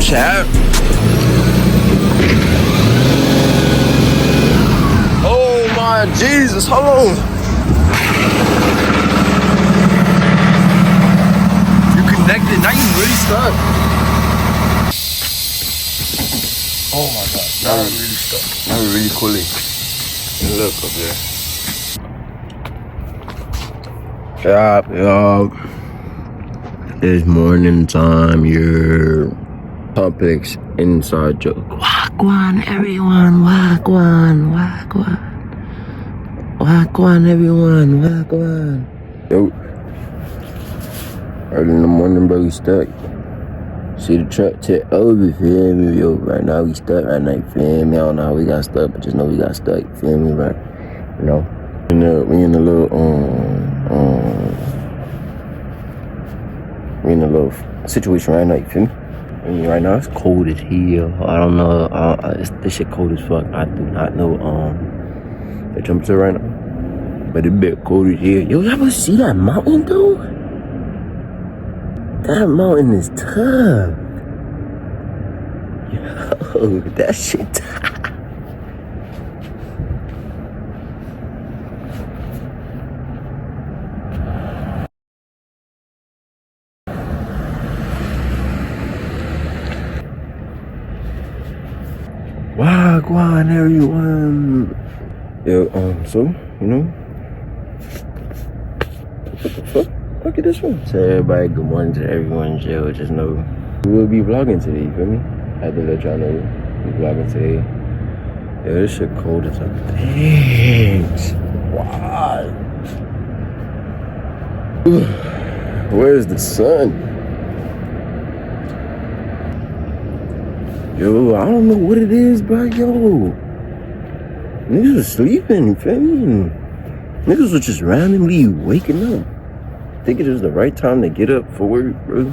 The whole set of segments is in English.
chat. Oh my Jesus, hold on. You connected, now you really stuck. Oh my God, now we're really stuck. Now we're really cooling. Look up there. Yup. It's morning time. Your complex inside joke. Wagwan, everyone. Wagwan, wagwan. Wagwan, everyone. Wagwan. Yo. Early in the morning, bro, we stuck. See the truck tip over, feel me? Yo, right now we stuck right now, feel me? I don't know how we got stuck, but just know we got stuck, feel me? Right, you know? We in a little, we in a little situation right now, you feel me? I mean, right now it's cold as hell. I don't know, this shit cold as fuck. I do not know, the temperature right now, but it's a bit cold as hell. Yo, y'all ever see that mountain, though? That mountain is tough. Yo, that shit tough. Wagwan, everyone. Yo, so, you know, what the fuck? Look at this one. So everybody, good morning to everyone. Yo, just know we will be vlogging today, you feel me? I had to let y'all know we're vlogging today. Yo, this shit cold as a bitch. Why? Where's the sun? Yo, I don't know what it is, bro. Yo, niggas are sleeping, you feel me? Niggas are just randomly waking up. Think it is the right time to get up for work, bro.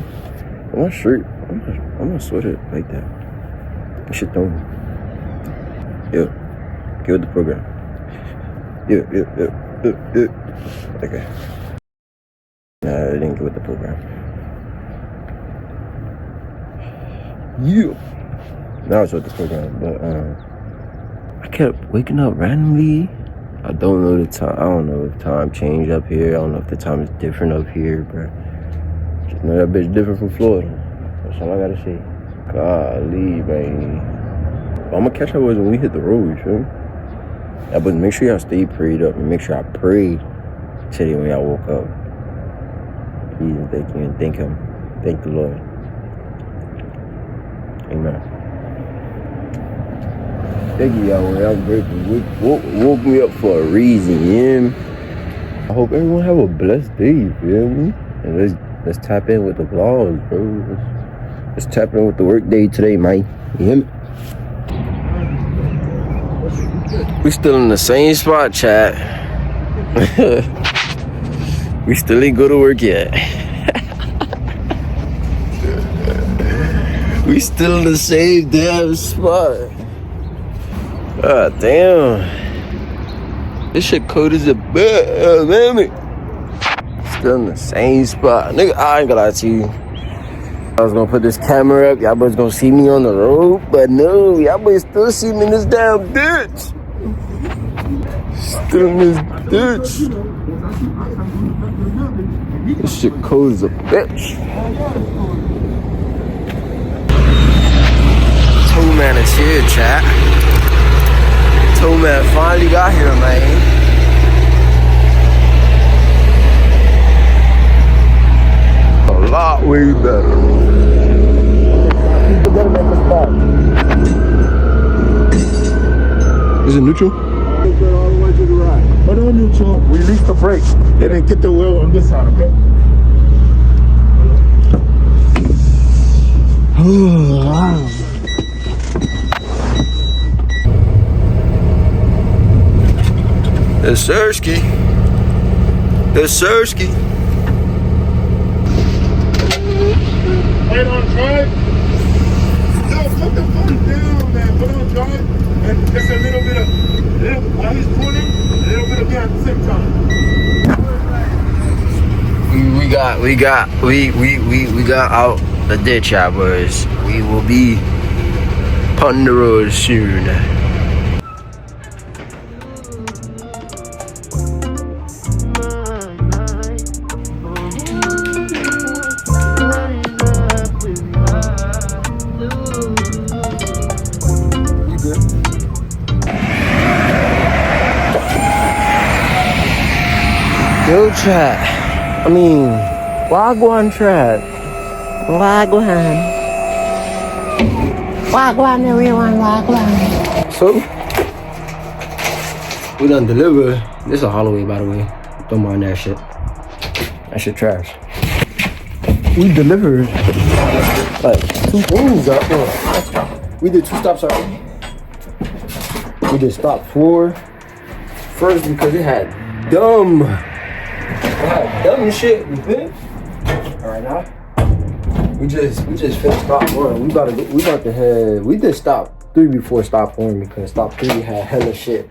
My shirt, I'm gonna sweat it like that. That shit don't. Yo, get with the program. Yeah. Okay. Nah, I didn't get with the program. Yeah. Now it's with the program, but I kept waking up randomly. I don't know the time. I don't know if time changed up here. I don't know if the time is different up here, bro. Just know that bitch different from Florida. That's all I gotta say. Golly, man. I'm gonna catch y'all boys when we hit the road, you feel me? Yeah, but make sure y'all stay prayed up and make sure I prayed today when y'all woke up. Please and thank you and thank him. Thank the Lord. Amen. Thank you, y'all. I'm grateful. Woke me up for a reason, you hear me? I hope everyone have a blessed day, you feel me? And let's tap in with the vlogs, bro. Let's tap in with the work day today, man. You hear me? We still in the same spot, chat. We still ain't go to work yet. We still in the same damn spot. God damn. This shit cold as a bitch, man. Still in the same spot. Nigga, I ain't gonna lie to you. I was gonna put this camera up. Y'all boys gonna see me on the road. But no, y'all boys still see me in this damn ditch. Still in this ditch. This shit cold as a bitch. Tow man is here, chat. Tow man finally got here, man. A lot way better. Is it neutral? All the way to the right. But on neutral, release the brake. And then get the wheel on this side, okay? It's Sirski. It's Sirski. Wait on drive. No, put the phone down, man. Put on drive. And just a little bit of, while he's pulling, a little bit of gear at the same time. We got out the ditch, y'all boys. We will be on the road soon. You good? Yo, chat. I mean, WAGWAN chat. WAGWAN, everyone, WAGWAN. So, we done delivered. This is a Holloway, by the way. Don't mind that shit. That shit trash. We delivered like 2 things up there. We did 2 stops already. We did stop 4. First because it had dumb shit. You think? All right now. We just finished stop 1. We about to head. We did stop 3 before stop 1 because stop 3 had hella shit.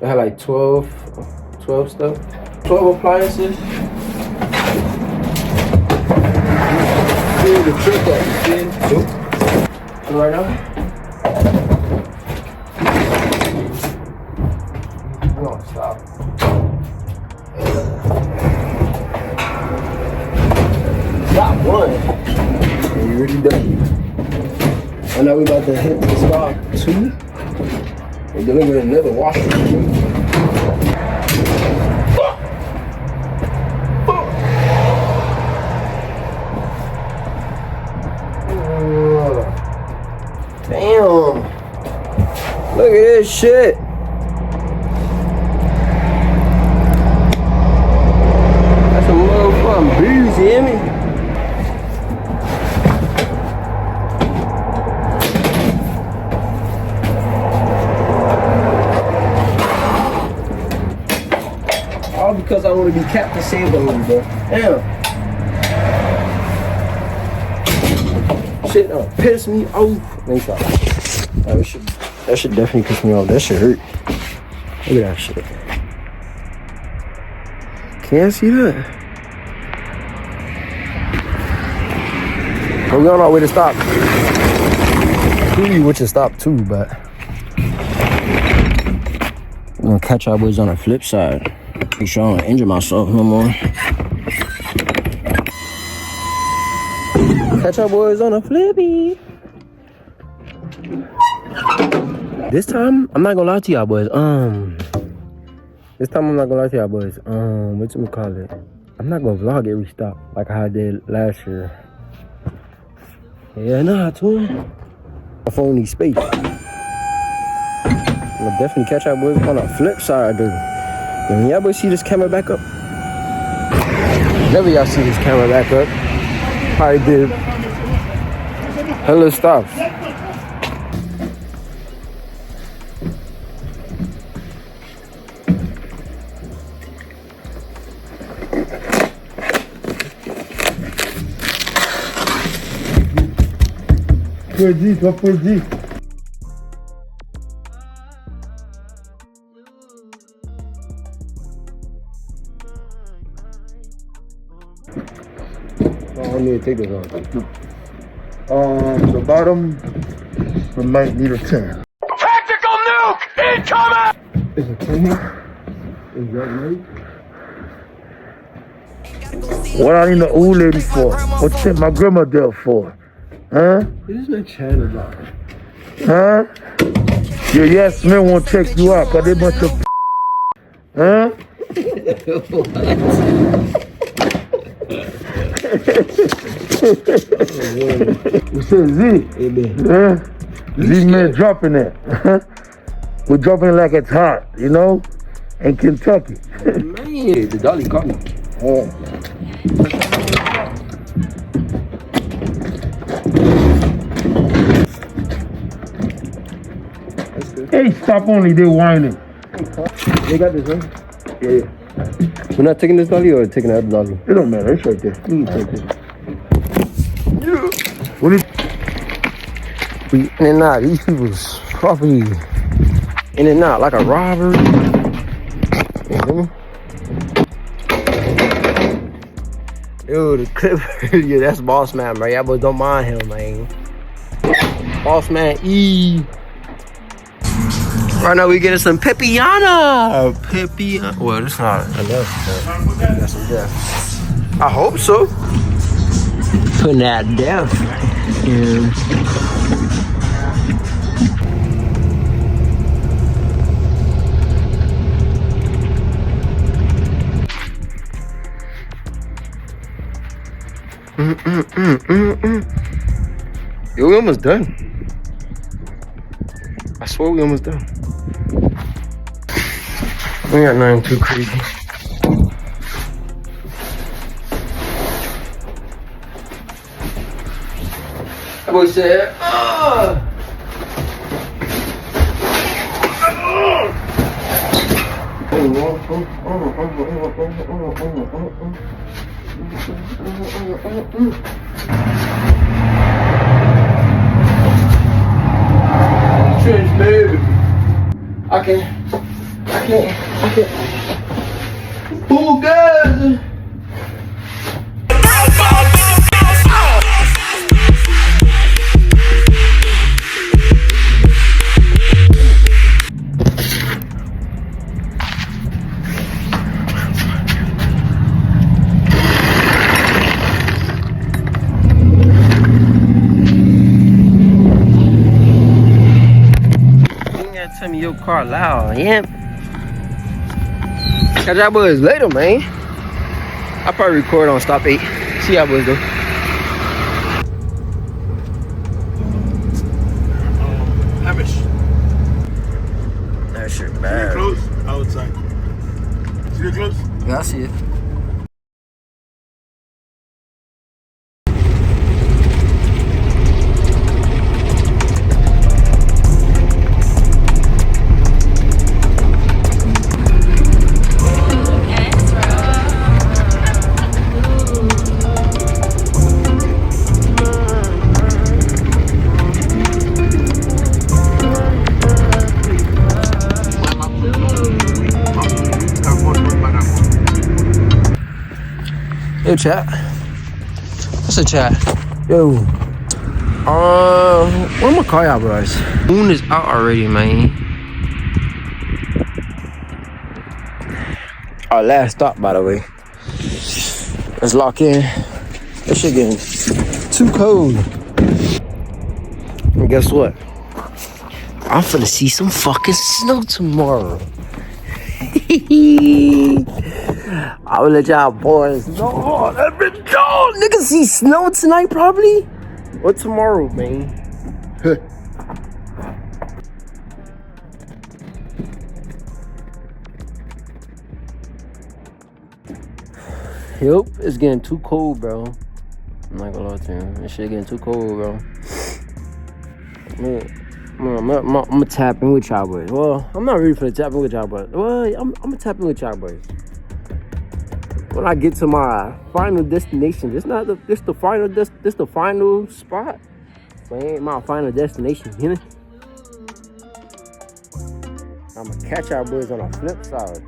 It had like 12 stuff. 12 appliances. The trick that you did. So right now. We're gonna stop. Stop 1. And you already done. And now we about to hit stop 2. We're delivering another washer. Damn. Look at this shit. That's a motherfucking breeze, you hear me? All because I want to be Captain Save over, bro. Damn. Shit piss me off. Let me try. That shit definitely piss me off. That shit hurt. Look at that shit. Can't see that. But we on our way to stop 3, which is stop 2, but we're gonna catch our boys on the flip side. Make sure I don't injure myself no more. Catch our boys on a flippy. This time, I'm not gonna lie to y'all boys. This time I'm not gonna lie to y'all boys. Whatchamacallit? I'm not gonna vlog every stop like I did last year. Yeah, nah, twin. My phone needs space. I'm gonna definitely catch y'all boys on the flip side, dude. When y'all boys see this camera back up, whenever y'all see this camera back up, I did hella stops. Perdi, tô perdi. I need to take this off. The bottom, we might need a 10. Tactical nuke incoming! Is it 10 here? Is that right? What I need the old lady for? What shit my grandma there for? Huh? What is my channel about? Huh? Your yes men won't check you out cause they bunch of huh? You said Z? Huh? Z man dropping it. We're dropping it like it's hot, you know? In Kentucky. Man, the dolly caught me. Oh. Hey, stop only, they whining. They got this, huh? Yeah. We're not taking this dolly or taking that dolly? It don't matter, it's right there. You can take it. What is We in and out. These people's property in and out like a robbery. feel me? Yo, the Clipper, yeah, that's Boss Man, bro. Y'all boys don't mind him, man. Boss Man E. Right now we getting some Pepiana. Pepiana. Well, it's not enough, but that's some death. I hope so. Putting that death in. Yo, we almost done. I swear we almost done. We got nothing too crazy. That boy said, Trench, baby. I can't. Who guys? Tell me your car loud, yeah. Catch y'all boys later, man. I'll probably record on stop 8. See y'all boys though. Hamish. That shit See it bad. close? Outside. See it close? Yeah, I see it. Yo, chat. What's the chat? Yo. What am I call y'all, boys? Moon is out already, man. Our last stop, by the way. Let's lock in. This shit getting too cold. And guess what? I'm finna see some fucking snow tomorrow. I will let y'all boys know. Let me know. Niggas see snow tonight, probably. Or tomorrow, man. Yup, it's getting too cold, bro. I'm not gonna lie to you. This shit getting too cold, bro. I'm gonna tap in with y'all boys. Well, I'm not ready for the tap in with y'all boys. Well, I'm gonna tap in with y'all boys. When I get to my final destination, this the final spot. But it ain't my final destination, you know? I'ma catch y'all boys on the flip side.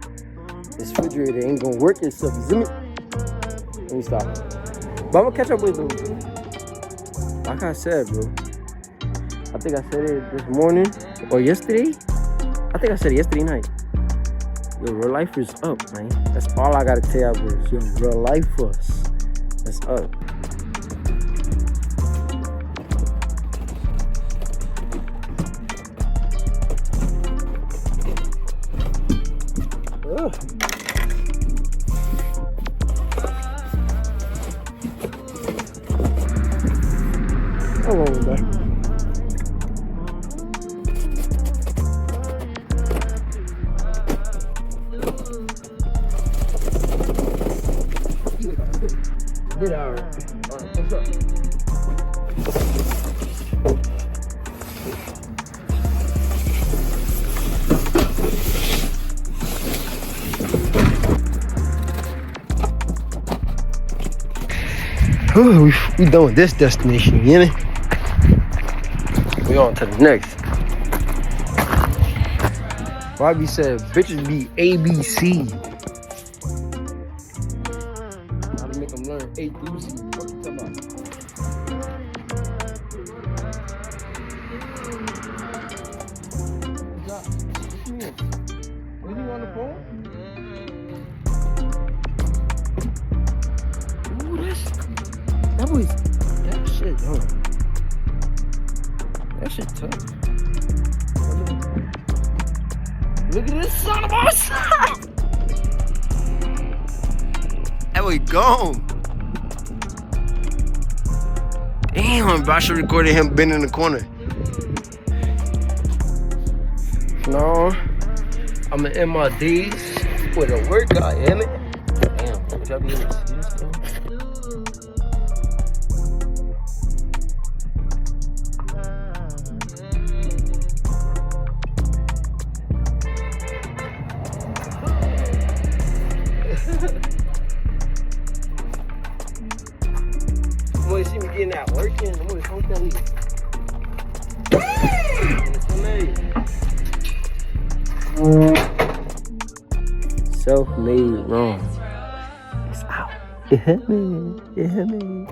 This refrigerator ain't gonna work itself, you see me? Let me stop. But I'm gonna catch y'all boys though. Like I said, bro. I think I said it this morning or yesterday. I think I said it yesterday night. Yo, Real-Lifers up, man. That's all I gotta tell y'all boys. Yo, Real-Lifers. That's up. Ugh. How long was that? Get out. What's up? We done with this destination, you know? We on to the next. Bobby said bitches be ABC. How to make them learn A through C. What you talking about? Was you on the phone? Ooh, that shit, hold on. That shit tough. Look at this son of a son! There we go. Damn, bro, I should recorded him bending in the corner. No, I'm gonna end my days with a workout, damn it. Damn, would y'all be able to see this though? Boy, see me getting that work in. I'm gonna hold that self-made wrong. It's out. You hear me? You hear me?